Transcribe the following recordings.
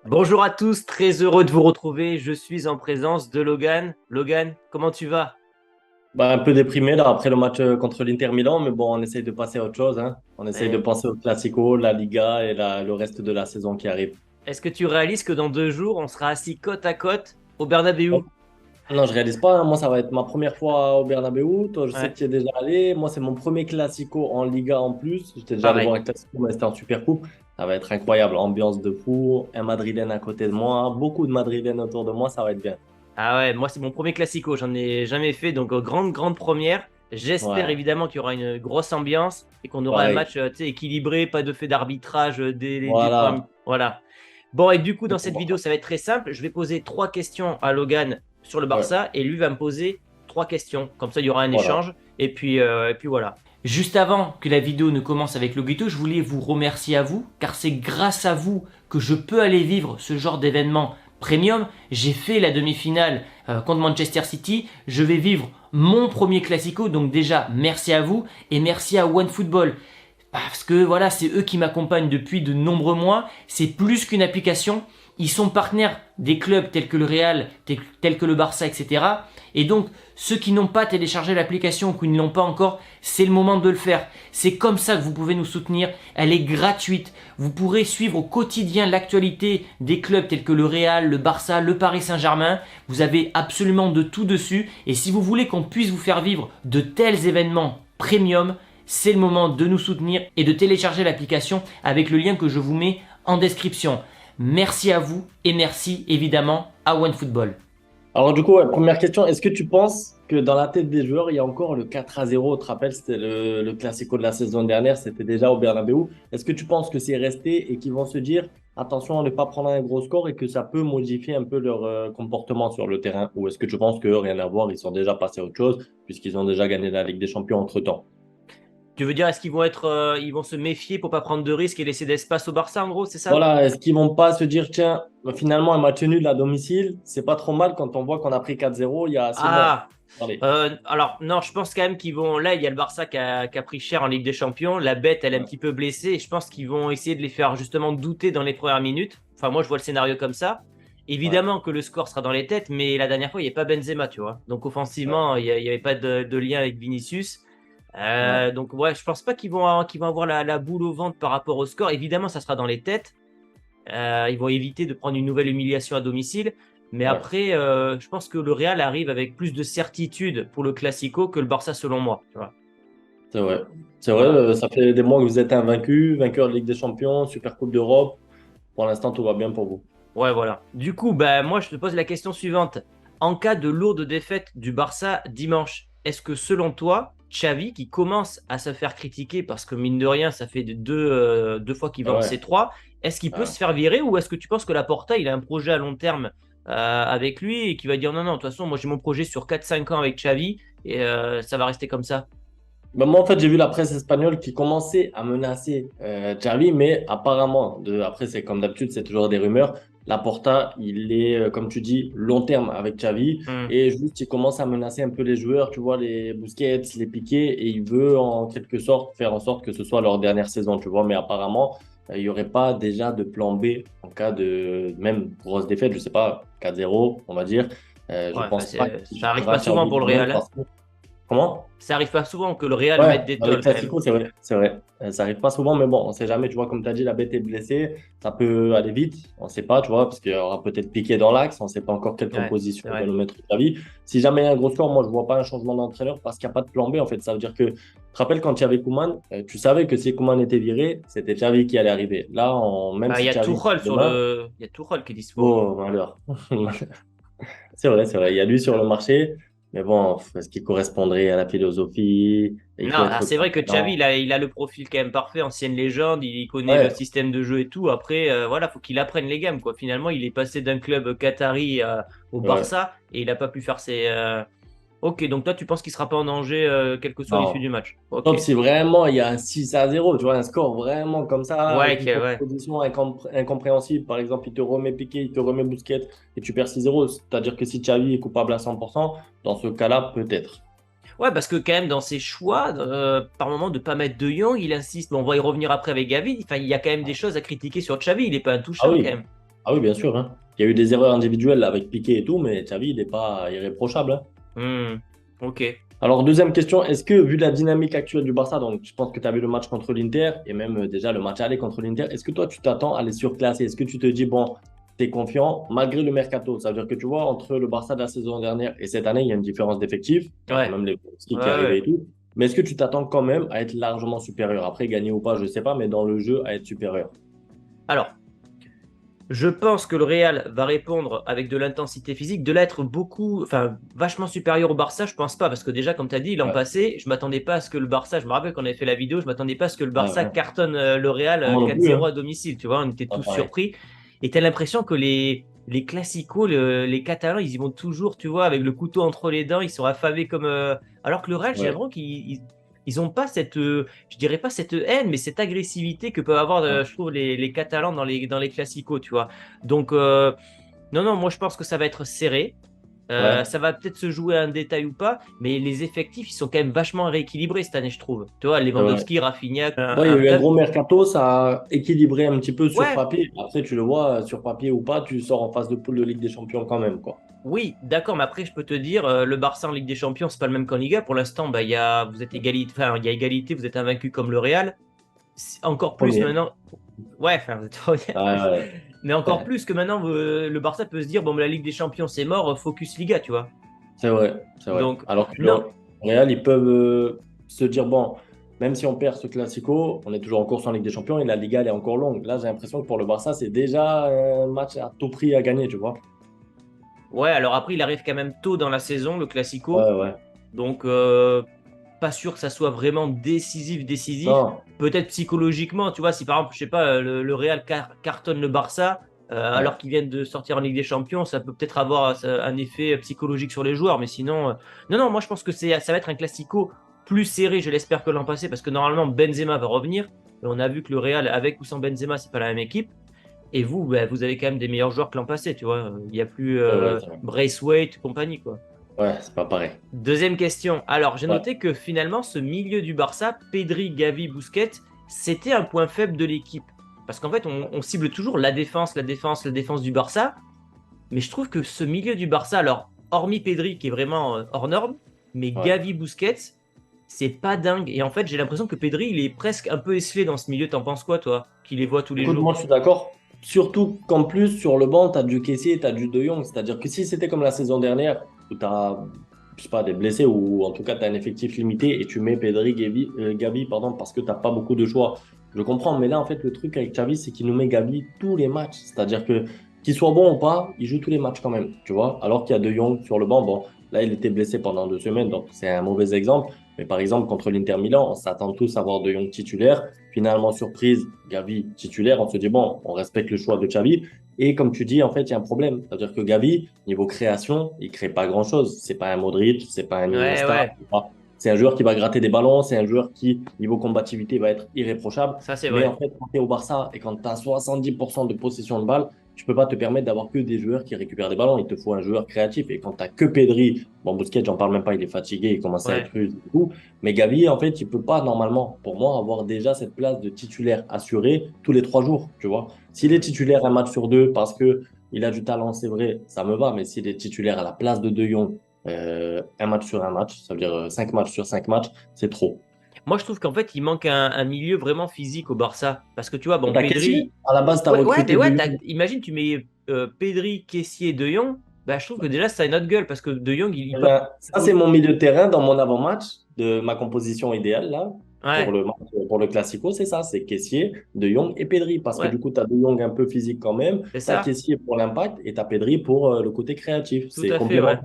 Bonjour à tous, très heureux de vous retrouver. Je suis en présence de Logan. Logan, comment tu vas? Bah, un peu déprimé là après le match contre l'Inter Milan, mais bon, on essaye de passer à autre chose, hein. On essaye de Eh, penser au Classico, la Liga et le reste de la saison qui arrive. Est-ce que tu réalises que dans 2 jours, on sera assis côte à côte au Bernabéu? Hop. Non, je réalise pas, hein. Moi, ça va être ma première fois au Bernabéu. Toi, je sais Ouais, que tu y es déjà allé. Moi, c'est mon premier Classico en Liga en plus. J'étais déjà allé voir pareil. un Classico, mais c'était en Super Coupe. Ça va être incroyable. Ambiance de fou, un Madrilène à côté de moi, beaucoup de Madrilènes autour de moi, ça va être bien. Ah ouais, moi c'est mon premier classico, j'en ai jamais fait, donc grande première. J'espère Ouais, évidemment qu'il y aura une grosse ambiance et qu'on aura un pareil. match tu sais, équilibré, pas de fait d'arbitrage dès les premiers. Voilà. Voilà. Bon, et du coup, dans C'est cette vidéo, important. ça va être très simple. Je vais poser 3 questions à Logan sur le Ouais, Barça et lui va me poser 3 questions. Comme ça, il y aura un voilà. échange et puis voilà. Juste avant que la vidéo ne commence avec Loguito, je voulais vous remercier à vous, car c'est grâce à vous que je peux aller vivre ce genre d'événement premium. J'ai fait la demi-finale contre Manchester City. Je vais vivre mon premier Classico. Donc déjà, merci à vous et merci à OneFootball. Parce que voilà, c'est eux qui m'accompagnent depuis de nombreux mois. C'est plus qu'une application. Ils sont partenaires des clubs tels que le Real, tels que le Barça, etc. Et donc, ceux qui n'ont pas téléchargé l'application ou qui ne l'ont pas encore, c'est le moment de le faire. C'est comme ça que vous pouvez nous soutenir. Elle est gratuite. Vous pourrez suivre au quotidien l'actualité des clubs tels que le Real, le Barça, le Paris Saint-Germain. Vous avez absolument de tout dessus. Et si vous voulez qu'on puisse vous faire vivre de tels événements premium, c'est le moment de nous soutenir et de télécharger l'application avec le lien que je vous mets en description. Merci à vous et merci évidemment à OneFootball. Alors du coup, ouais, première question, est-ce que tu penses que dans la tête des joueurs, il y a encore le 4-0? Tu te rappelles, c'était le Classico de la saison dernière, c'était déjà au Bernabéu. Est-ce que tu penses que c'est resté et qu'ils vont se dire, attention à ne pas prendre un gros score et que ça peut modifier un peu leur comportement sur le terrain? Ou est-ce que tu penses que rien à voir, ils sont déjà passés à autre chose puisqu'ils ont déjà gagné la Ligue des Champions entre-temps? Tu veux dire, est-ce qu'ils vont ils vont se méfier pour pas prendre de risques et laisser d'espace au Barça en gros, c'est ça? Voilà, est-ce qu'ils vont pas se dire, tiens, finalement, un match nul à domicile, c'est pas trop mal quand on voit qu'on a pris 4-0 il y a 6 mois. Ah, Allez. alors non, je pense quand même qu'ils vont. Là, il y a le Barça qui a pris cher en Ligue des Champions. La bête, elle est un Ouais, petit peu blessée. Et je pense qu'ils vont essayer de les faire justement douter dans les premières minutes. Enfin, moi, je vois le scénario comme ça. ouais, Évidemment que le score sera dans les têtes, mais la dernière fois, il n'y avait pas Benzema, tu vois. Donc ouais, offensivement, il n'y avait pas de lien avec Vinicius. ouais. Donc ouais, je pense pas qu'ils vont avoir la boule au ventre par rapport au score. Évidemment, ça sera dans les têtes. Ils vont éviter de prendre une nouvelle humiliation à domicile. Mais Ouais. après, je pense que le Real arrive avec plus de certitude pour le Classico que le Barça, selon moi. Tu vois. C'est vrai. C'est vrai, Voilà. ça fait des mois que vous êtes invaincu, vainqueur de Ligue des Champions, Super Coupe d'Europe. Pour l'instant, tout va bien pour vous. Ouais, voilà. Du coup, bah, moi, je te pose la question suivante. En cas de lourde défaite du Barça dimanche, est-ce que selon toi, Xavi, qui commence à se faire critiquer parce que mine de rien, ça fait deux fois qu'il Ah va en ouais. C3, est-ce qu'il peut Ah. se faire virer ou est-ce que tu penses que Laporta, il a un projet à long terme avec lui et qu'il va dire non, non, de toute façon, moi j'ai mon projet sur 4-5 ans avec Xavi et ça va rester comme ça? Ben, moi, en fait, j'ai vu la presse espagnole qui commençait à menacer Xavi, mais apparemment, après, c'est comme d'habitude, c'est toujours des rumeurs. Laporta, il est, comme tu dis, long terme avec Xavi Hmm. et juste, il commence à menacer un peu les joueurs, tu vois, les Busquets, les Piqué, et il veut en quelque sorte faire en sorte que ce soit leur dernière saison, tu vois. Mais apparemment, il n'y aurait pas déjà de plan B en cas de même grosse défaite, je sais pas, 4-0, on va dire. Je Ouais, enfin, pense pas qu'il ça arrive pas changera souvent Xavi pour le quand même Real, hein. parce que... Comment? Ça arrive pas souvent que le Real Ouais, mette des dans les tolls quand même. classicos, c'est vrai, c'est vrai. Ça arrive pas souvent, mais bon, on sait jamais, tu vois, comme tu as dit, la bête est blessée, ça peut aller vite, on sait pas, tu vois, parce qu'il y aura peut-être Piqué dans l'axe, on sait pas encore quelle Ouais, composition c'est va vrai. nous mettre Xavi. Si jamais il y a un gros score, moi, je vois pas un changement d'entraîneur parce qu'il n'y a pas de plan B, en fait. Ça veut dire que, tu te rappelles quand il y avait Koeman, tu savais que si Koeman était viré, c'était Xavi qui allait arriver. Là, même Bah, il y si a Xavi Tuchel demain, il y a Tuchel qui est dispo. oh, malheur. C'est vrai, c'est vrai. Il y a lui sur le marché, mais bon, est-ce qu'il correspondrait à la philosophie? Il Non, faut alors être c'est vrai que Xavi, confiant. il a le profil quand même parfait, ancienne légende, il connaît le Ouais, système de jeu et tout. Après, voilà, faut qu'il apprenne les gammes, quoi. Finalement, il est passé d'un club qatari au ouais. Barça et il n'a pas pu faire ses. Ok, donc toi, tu penses qu'il sera pas en danger, quelle que soit l'issue Non. du match. Ok. Sauf si vraiment il y a un 6-0, tu vois, un score vraiment comme ça, Ouais, avec une ouais. composition incompréhensible. Par exemple, il te remet Piqué, il te remet Busquets et tu perds 6-0. C'est-à-dire que si Xavi est coupable à 100%, dans ce cas-là, peut-être. Ouais, parce que quand même, dans ses choix, par moment, de pas mettre De Jong, il insiste. Bon, on va y revenir après avec Gavi. Enfin, il y a quand même des choses à critiquer sur Xavi. Il est pas Ah intouchable quand oui, même. Ah oui, bien sûr, hein. Il y a eu des erreurs individuelles avec Piqué et tout, mais Xavi, il n'est pas irréprochable, hein. Ok. Alors, deuxième question, est-ce que, vu la dynamique actuelle du Barça, donc je pense que tu as vu le match contre l'Inter et même déjà le match aller contre l'Inter, est-ce que toi, tu t'attends à les surclasser? Est-ce que tu te dis, bon, tu es confiant malgré le mercato? Ça veut dire que tu vois, entre le Barça de la saison dernière et cette année, il y a une différence d'effectifs. Il y a quand Ouais. même les Ouais, qui est arrivé ouais. et tout. Mais est-ce que tu t'attends quand même à être largement supérieur? Après, gagner ou pas, je ne sais pas, mais dans le jeu, à être supérieur. Alors, je pense que le Real va répondre avec de l'intensité physique, de l'être beaucoup, enfin, vachement supérieur au Barça, je pense pas, parce que déjà, comme tu as dit, l'an Ouais, passé, je m'attendais pas à ce que le Barça, je me rappelle quand on avait fait la vidéo, je m'attendais pas à ce que le ouais, Barça ouais. cartonne le Real Ah, moi non plus, 4-0 hein. à domicile, tu vois, on était Ah, tous pareil. surpris. Et tu as l'impression que les classicos, les Catalans, ils y vont toujours, tu vois, avec le couteau entre les dents, ils sont affamés comme. Alors que le Real, j'ai Ouais. l'impression ils ont pas cette, je dirais pas cette haine, mais cette agressivité que peuvent avoir, Ouais. je trouve, les Catalans dans les classicos, tu vois. Donc, non, non, moi je pense que ça va être serré. Ouais. Ça va peut-être se jouer à un détail ou pas, mais les effectifs, ils sont quand même vachement rééquilibrés cette année, je trouve. Tu vois, C'est vrai. Lewandowski, Rafinha, Ouais, il y a eu un gros mercato, ça a équilibré un petit peu sur Ouais, papier. Après, tu le vois, sur papier ou pas, tu sors en phase de poule de Ligue des Champions quand même, quoi. oui, d'accord, mais après, je peux te dire, le Barça en Ligue des Champions, c'est pas le même qu'en Liga. Pour l'instant, bah, vous êtes égalité, enfin, il y a égalité, vous êtes invaincu comme le Real. Encore plus Premier. maintenant. Ouais, enfin, vous êtes premier. Ouais, Mais encore ouais. plus que maintenant, le Barça peut se dire, bon, bah, la Ligue des Champions, c'est mort, focus Liga, tu vois. C'est vrai, c'est vrai. Donc, Alors que le non, Real, ils peuvent se dire, bon, même si on perd ce Classico, on est toujours en course en Ligue des Champions et la Liga, elle est encore longue. Là, j'ai l'impression que pour le Barça, c'est déjà un match à tout prix à gagner, tu vois. ouais, alors après, il arrive quand même tôt dans la saison, le Ouais, Classico. ouais. Donc, pas sûr que ça soit vraiment décisif, décisif. Non, Peut-être psychologiquement, tu vois, si par exemple, je sais pas, le Real cartonne le Barça, alors ouais. qu'ils viennent de sortir en Ligue des Champions, ça peut peut-être avoir un effet psychologique sur les joueurs. Mais sinon, non, non, moi je pense que ça va être un Classico plus serré, je l'espère, que l'an passé, parce que normalement, Benzema va revenir. Et on a vu que le Real, avec ou sans Benzema, c'est pas la même équipe. Et vous, bah, vous avez quand même des meilleurs joueurs que l'an passé, tu vois. Il n'y a plus C'est vrai, c'est vrai. Braithwaite, compagnie, quoi. Ouais, c'est pas pareil. Deuxième question. Alors, j'ai Ouais, noté que finalement, ce milieu du Barça, Pedri, Gavi, Busquets, c'était un point faible de l'équipe. Parce qu'en fait, on cible toujours la défense, la défense, la défense du Barça. Mais je trouve que ce milieu du Barça, alors, hormis Pedri, qui est vraiment hors norme, mais ouais. Gavi, Busquets, c'est pas dingue. Et en fait, j'ai l'impression que Pedri, il est presque un peu esselé dans ce milieu. T'en penses quoi, toi, qui les voit tous les Écoute, jours? moi, je suis d'accord. Surtout qu'en plus, sur le banc, tu as du Kessié et tu as du De Jong. C'est-à-dire que si c'était comme la saison dernière, où tu as, je sais pas, des blessés ou en tout cas, tu as un effectif limité et tu mets Pedri, Gavi, pardon, parce que tu n'as pas beaucoup de choix, je comprends. Mais là, en fait, le truc avec Xavi, c'est qu'il nous met Gavi tous les matchs. C'est-à-dire que qu'il soit bon ou pas, il joue tous les matchs quand même, tu vois. Alors qu'il y a De Jong sur le banc. Bon, là, il était blessé pendant 2 semaines, donc c'est un mauvais exemple. Mais par exemple, contre l'Inter Milan, on s'attend tous à voir De Jong titulaire. Finalement, surprise, Gavi titulaire. On se dit, bon, on respecte le choix de Xavi. Et comme tu dis, en fait, il y a un problème. C'est-à-dire que Gavi, niveau création, il crée pas grand-chose. C'est pas un Modric, c'est pas un Ouais, Iniesta. ouais, C'est un joueur qui va gratter des ballons. C'est un joueur qui, niveau combativité, va être irréprochable. ça c'est Mais en vrai. fait, quand tu es au Barça et quand tu as 70% de possession de balle, tu peux pas te permettre d'avoir que des joueurs qui récupèrent des ballons. Il te faut un joueur créatif. Et quand tu que Pedri, bon, Busquets, j'en parle même pas, il est fatigué, il commence à être Ouais. rusé et tout. Mais Gavi, en fait, il peut pas normalement, pour moi, avoir déjà cette place de titulaire assurée tous les 3 jours, tu vois. S'il est titulaire un match sur deux parce que il a du talent, c'est vrai, ça me va. Mais s'il est titulaire à la place de De Jong, un match sur un match, ça veut dire 5 matchs sur 5 matchs, c'est trop. Moi, je trouve qu'en fait, il manque un milieu vraiment physique au Barça. Parce que tu vois, bon, T'as Kessié, Pedri. à la base, tu as Ouais, ouais, mais recruté De ouais, Jong. imagine, tu mets Pedri, Kessié, De Jong. Bah, je trouve que déjà, ça a une autre gueule. Parce que De Jong, il Eh peut. ben, ça, c'est mon milieu de terrain dans mon avant-match de ma composition idéale, là, pour Ouais, le match, pour le Classico, c'est ça, c'est Kessié, De Jong et Pedri, parce que ouais, du coup, tu as De Jong un peu physique quand même, c'est tu as ça. Kessié pour l'impact et tu as Pedri pour le côté créatif. Tout C'est à fait, ouais. complémentaire.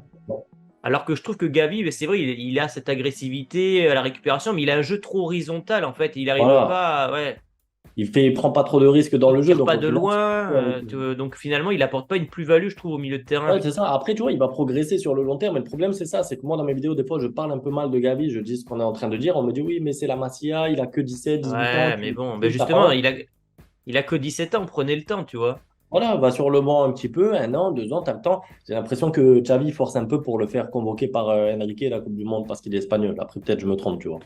Alors que je trouve que Gavi, mais c'est vrai, il a cette agressivité à la récupération, mais il a un jeu trop horizontal, en fait. Il n'arrive Voilà. pas. Ouais, Il prend pas trop de risques dans il le jeu, tire donc pas au de final, loin. Donc finalement, il apporte pas une plus-value, je trouve, au milieu de terrain. ouais, c'est ça. Après, tu vois, il va progresser sur le long terme. Mais le problème, c'est ça. C'est que moi, dans mes vidéos, des fois, je parle un peu mal de Gavi. Je dis ce qu'on est en train de dire. On me dit, oui, mais c'est la Masia. Il a que 17, 18 ans. Ouais, mais bon, ben Ta justement, parole. il a que 17 ans, prenez le temps, tu vois. Voilà, va sur le banc un petit peu, 1 an, 2 ans, tu as le temps. J'ai l'impression que Xavi force un peu pour le faire convoquer par Enrique à la Coupe du Monde parce qu'il est espagnol. Après, peut-être je me trompe, tu vois.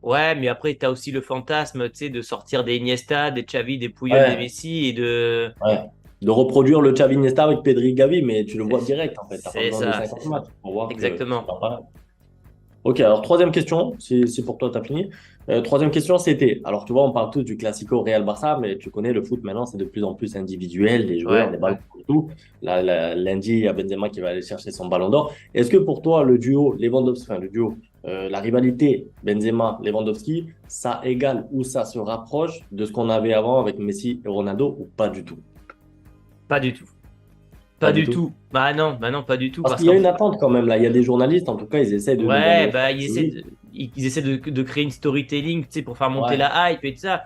Ouais, mais après, tu as aussi le fantasme, tu sais, de sortir des Iniesta, des Xavi, des Puyol, des Ouais, Messi et de. ouais. de reproduire le Xavi Iniesta avec Pedri Gavi, mais tu le vois direct en fait. Tu n'as pas C'est besoin de ça, 50 matchs pour voir que exactement. c'est pas pareil. Ok, alors troisième question, si pour toi tu as fini. Troisième question, c'était, alors tu vois, on parle tous du Classico Real-Barça, mais tu connais le foot maintenant, c'est de plus en plus individuel, les joueurs, Ouais, les ballons ouais. et tout. Lundi, il y a Benzema qui va aller chercher son ballon d'or. Est-ce que pour toi, le duo Lewandowski, enfin le duo, la rivalité Benzema-Lewandowski, ça égale ou ça se rapproche de ce qu'on avait avant avec Messi et Ronaldo ou pas du tout? Pas du tout. Pas Pas du du tout. tout. Bah non, pas du tout. Parce Parce qu'il y a qu'en une attente quand même là. Il y a des journalistes, en tout cas, ils essaient de nous vendre ouais, le bah truc. ils essaient de créer une storytelling, tu sais, pour faire monter Ouais. la hype et tout ça.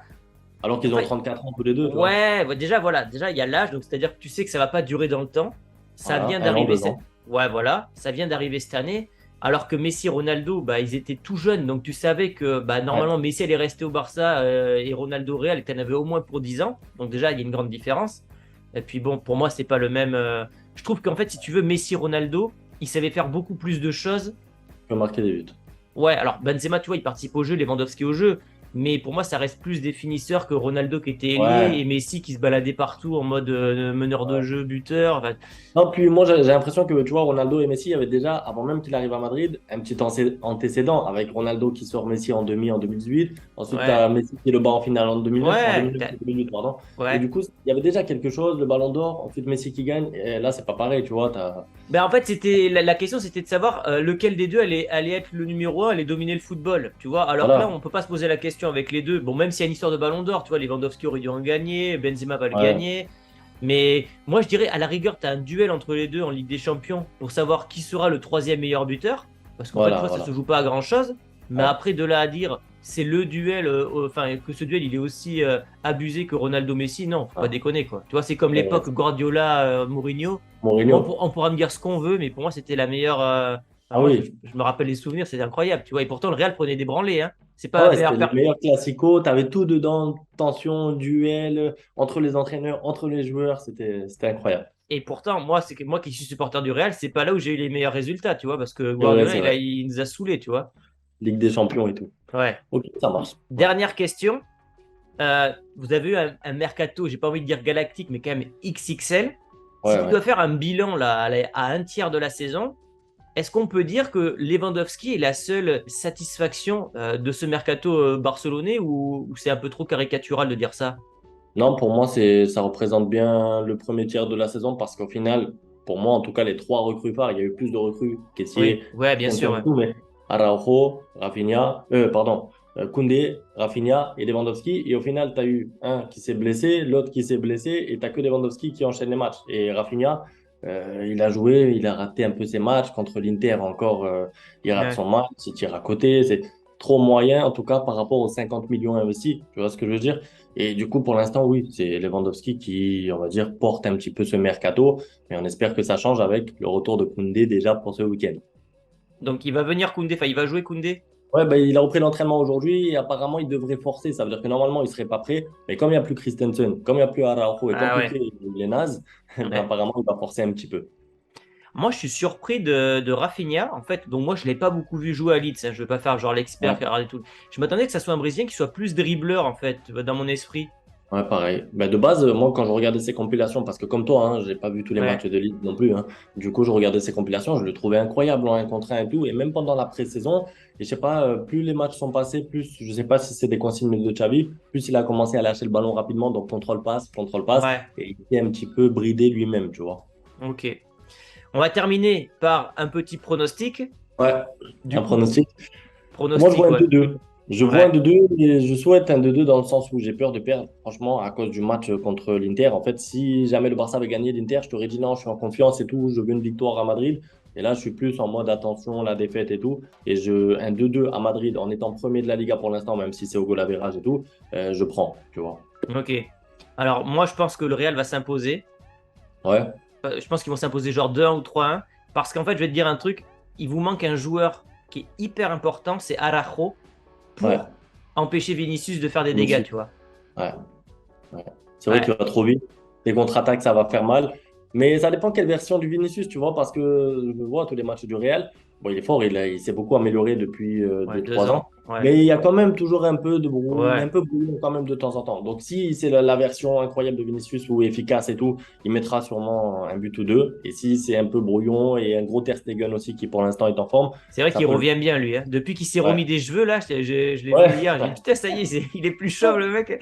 Alors En qu'ils ont fait, 34 ans tous les deux, tu vois. ouais, déjà, voilà. Déjà, il y a l'âge, donc c'est-à-dire que tu sais que ça va pas durer dans le temps. Ça Voilà, vient un an, d'arriver 2 ans. ouais, voilà. Ça vient d'arriver cette année. Alors que Messi, Ronaldo, bah, ils étaient tout jeunes. Donc tu savais que bah, Ouais. normalement, Messi allait rester au Barça et Ronaldo au Real, et tu en avais au moins pour 10 ans. Donc déjà, il y a une grande différence. Et puis bon, pour moi, c'est pas le même. Je trouve qu'en fait, si tu veux, Messi, Ronaldo, ils savaient faire beaucoup plus de choses. Tu peux marquer des buts. Ouais, alors Benzema, tu vois, il participe au jeu, Lewandowski au jeu, mais pour moi, ça reste plus des finisseurs que Ronaldo qui était ailier Ouais. et Messi qui se baladait partout en mode meneur de Ouais. jeu, buteur. Enfin, Non, puis moi, j'ai l'impression que, tu vois, Ronaldo et Messi avaient déjà, avant même qu'il arrive à Madrid, un petit antécédent avec Ronaldo qui sort Messi en demi en 2018. Ensuite, tu ouais, as Messi qui le bat en finale en 2009, en ouais, 2009 ou 2008, pardon. Et ouais. du coup, il y avait déjà quelque chose, le ballon d'or, ensuite Messi qui gagne. Et là, c'est pas pareil, tu vois. Ben en fait, c'était la question, c'était de savoir lequel des deux allait être le numéro un, allait dominer le football, tu vois. Alors que là, Voilà. on peut pas se poser la question avec les deux. Bon, même s'il y a une histoire de ballon d'or, tu vois, Lewandowski aurait dû en gagner, Benzema va le Ouais. gagner. Mais moi, je dirais, à la rigueur, tu as un duel entre les deux en Ligue des Champions pour savoir qui sera le troisième meilleur buteur. Parce qu'en fait, tu Voilà, vois, ça voilà. se joue pas à grand-chose. Mais Ouais. après, de là à dire, c'est le duel, enfin, que ce duel, il est aussi abusé que Ronaldo-Messi, non, faut pas Ouais. déconner, quoi. Tu vois, c'est comme C'est vrai, l'époque ça. Guardiola-Mourinho. Moi, Mourinho. on pourra me dire ce qu'on veut, mais pour moi, c'était la meilleure. Enfin, Ah moi, oui. je me rappelle les souvenirs, c'était incroyable, tu vois. Et pourtant, le Real prenait des branlées, hein. C'est pas Ah la ouais, meilleure. c'était les meilleurs classicos. Tu avais tout dedans, tension, duel, entre les entraîneurs, entre les joueurs. C'était incroyable. Et pourtant, moi, c'est que moi qui suis supporter du Real, c'est pas là où j'ai eu les meilleurs résultats, tu vois, parce que C'est vrai, Guardiola, c'est vrai. il nous a saoulés, tu vois. Ligue des champions et tout. Ouais. Ok, ça marche. Ouais, Dernière question. Vous avez eu un mercato, j'ai pas envie de dire galactique, mais quand même XXL. Si ouais. tu Ouais. dois faire un bilan là, à un tiers de la saison, est-ce qu'on peut dire que Lewandowski est la seule satisfaction de ce mercato barcelonais ou c'est un peu trop caricatural de dire ça? Non, pour moi, ça représente bien le premier tiers de la saison parce qu'au final, pour moi, en tout cas, les trois recrues phares, il y a eu plus de recrues Oui, qu'Essier, ouais, bien sûr. Ouais. mais Araujo, Rafinha, Koundé, Rafinha et Lewandowski. Et au final, tu as eu un qui s'est blessé, l'autre qui s'est blessé et tu n'as que Lewandowski qui enchaîne les matchs. Et Rafinha, il a joué, il a raté un peu ses matchs contre l'Inter encore. Il rate Ouais. son match, il tire à côté. C'est trop moyen, en tout cas, par rapport aux 50 millions investis. Tu vois ce que je veux dire? Et du coup, pour l'instant, oui, c'est Lewandowski qui, on va dire, porte un petit peu ce mercato. Mais on espère que ça change avec le retour de Koundé déjà pour ce week-end. Donc il va venir Koundé, enfin il va jouer Koundé. Ouais, bah, il a repris l'entraînement aujourd'hui et apparemment, il devrait forcer. Ça veut dire que normalement, il serait pas prêt. Mais comme il n'y a plus Christensen, comme il n'y a plus Araujo et comme Ah ouais. Piqué, il est naze, ben, Ouais. apparemment, il va forcer un petit peu. Moi, je suis surpris de Rafinha, en fait, dont moi, je ne l'ai pas beaucoup vu jouer à Leeds, hein. Je ne veux pas faire genre l'expert Ouais. qui a regardé tout. Je m'attendais que ça soit un Brésilien qui soit plus dribbleur, en fait, dans mon esprit. Ouais, pareil. Ben, de base, moi, quand je regardais ses compilations, parce que comme toi, hein, j'ai pas vu tous les matchs Ouais. de Ligue non plus, hein. Du coup, je regardais ses compilations, je le trouvais incroyable en 1 contre 1 et tout. Et même pendant la pré-saison, et je sais pas, plus les matchs sont passés, plus, je sais pas si c'est des consignes de Xavi, plus il a commencé à lâcher le ballon rapidement, donc contrôle passe, Ouais. et il était un petit peu bridé lui-même, tu vois. Ok. On va terminer par un petit pronostic. Ouais, Du un coup, pronostic. Moi, je vois pronostic, un ouais. 2-2. Je vois un Ouais. 2-2 et je souhaite un 2-2 dans le sens où j'ai peur de perdre, franchement, à cause du match contre l'Inter. En fait, si jamais le Barça avait gagné l'Inter, je t'aurais dit non, je suis en confiance et tout, je veux une victoire à Madrid. Et là, je suis plus en mode attention, la défaite et tout. Et un 2-2 à Madrid, en étant premier de la Liga pour l'instant, même si c'est au goal average et tout, je prends, tu vois. Ok. Alors, moi, je pense que le Real va s'imposer. Ouais, Je pense qu'ils vont s'imposer genre 2-1 ou 3-1. Parce qu'en fait, je vais te dire un truc. Il vous manque un joueur qui est hyper important, c'est Araujo, ouais, pour empêcher Vinicius de faire des dégâts, Vinicius, tu vois. ouais, ouais. C'est vrai Ouais. qu'il va trop vite. Les contre-attaques, ça va faire mal. Mais ça dépend quelle version du Vinicius, tu vois, parce que je le vois tous les matchs du Real. Bon, il est fort, il s'est beaucoup amélioré depuis Ouais, 2-3 2 ans. ans. Ouais. Mais il y a quand même toujours un peu de Ouais. un peu brouillon quand même de temps en temps. Donc si c'est la version incroyable de Vinicius ou efficace et tout, il mettra sûrement un but ou deux. Et si c'est un peu brouillon et un gros Ter Stegen aussi qui pour l'instant est en forme, C'est vrai ça qu'il peut le revient bien, lui, hein. Depuis qu'il s'est faire. remis des cheveux, là, je l'ai vu Ouais. hier. J'ai dit, putain, ça y est, il est plus chauve, le mec.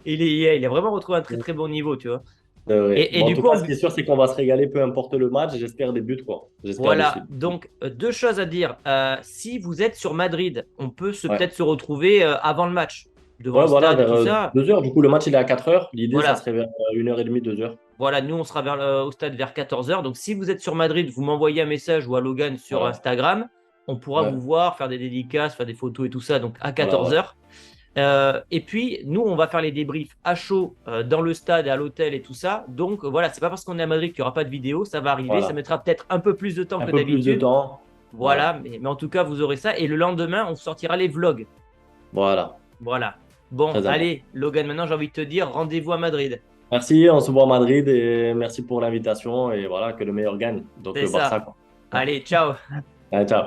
Il a vraiment retrouvé un très, très bon niveau, tu vois. Ouais. Et Bon, en du tout coup, cas, ce qui est sûr, c'est qu'on va se régaler, peu importe le match. J'espère des buts, quoi. J'espère des voilà. suites. Donc, deux choses à dire. Si vous êtes sur Madrid, on peut Ouais. peut-être se retrouver avant le match, devant Ouais, le voilà, stade et vers tout ça. 2 heures. Du coup, le match, il est à 4 heures. L'idée, ça Voilà. serait vers 1h30, 2 heures. Voilà, nous, on sera au stade vers 14h. Donc, si vous êtes sur Madrid, vous m'envoyez un message ou à Logan sur Ouais. Instagram. On pourra Ouais. vous voir, faire des dédicaces, faire des photos et tout ça. Donc, à Voilà, ouais. 14h. Et puis, nous, on va faire les débriefs à chaud dans le stade et à l'hôtel et tout ça. Donc, voilà, c'est pas parce qu'on est à Madrid qu'il n'y aura pas de vidéo. Ça va arriver. Ça Voilà. mettra peut-être un peu plus de temps Un que peu plus de d'habitude. temps. Voilà. Voilà, mais en tout cas, vous aurez ça. Et le lendemain, on sortira les vlogs. Voilà. Voilà. Bon, Très important. allez, Logan, maintenant, j'ai envie de te dire rendez-vous à Madrid. Merci, on se voit à Madrid et merci pour l'invitation. Et voilà, que le meilleur gagne. Donc C'est le Barça, ça. quoi. Allez, ciao. Allez, ciao.